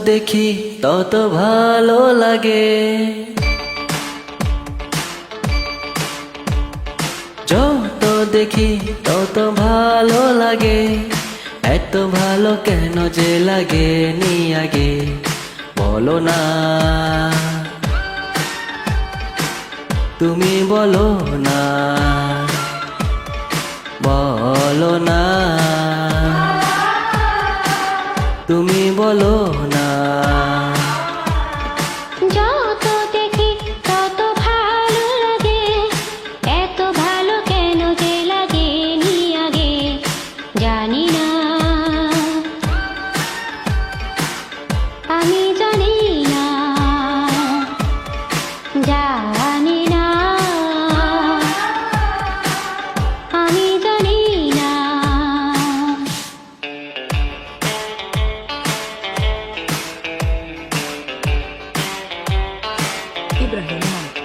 দেখি তত ভালো লাগে, যত দেখি তত ভালো লাগে। এত ভালো কেন যে লাগে নি আগে বলো না, তুমি বলো না, বলো না, তুমি বলো না। যত দেখি তত ভালো লাগে, এত ভালো কেন যে লাগে নি আগে জানি না, আমি জানি না, জানি না, আমি জানি না। Ibrahim Mike.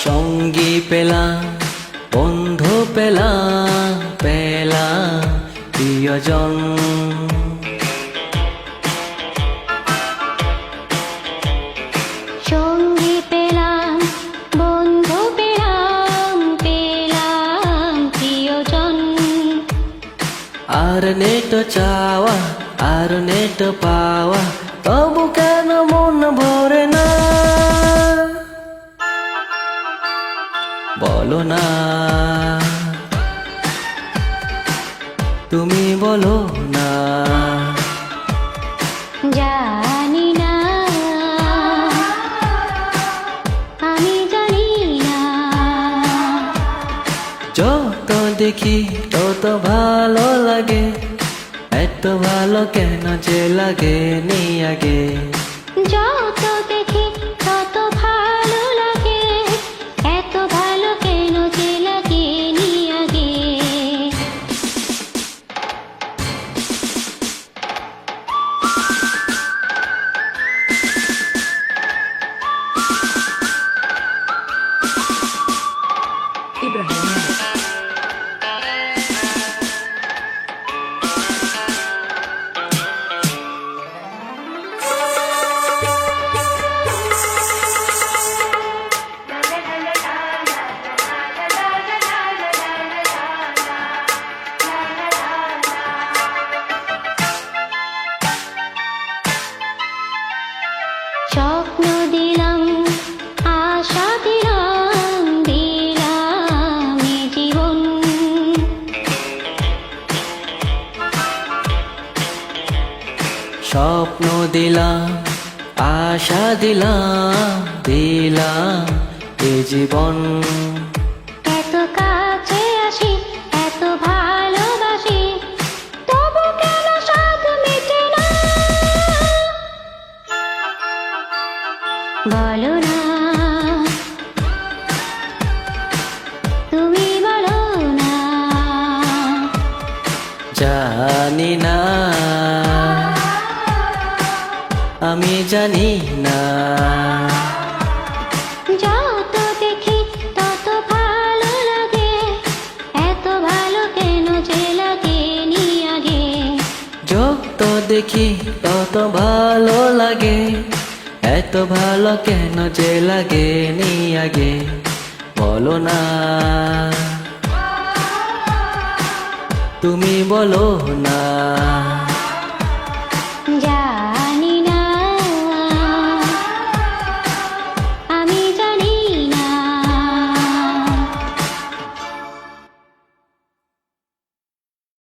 সঙ্গী পেলাম, বন্ধু পেলাম, পেলাম প্রিয়জন। সঙ্গী পেলাম, বন্ধু পেলাম, পেলাম প্রিয়জন। আর নেট চাওয়া, আর নেট পাওয়া, তবু কেন মন ভরে না বলো না, তুমি বলো না। জানি না, আমি জানি না। যত দেখি তত ভালো লাগে, এত ভালো কেন যে লাগে নি আগে। যত দেখি তত ভালো লাগে, এত ভালো কেন যে লাগে নি আগে। Ibrahim Mike. স্বপ্ন দিলাম, আশা দিলাম, দিলাম এ জীবন। স্বপ্ন দিলাম, আশা দিলাম, দিলাম এ জীবন। এত কাছে আসি, এত ভালোবাসি, তবু কেন স্বাদ মেটে না বলো না, তুমি বলো না। জানি না, আমি জানি না। যত দেখি তত ভালো লাগে, এত ভালো কেন যে লাগে নি আগে। যত দেখি তত ভালো লাগে, এত ভালো কেন যে লাগে নি আগে বলো না, তুমি বলো না। যা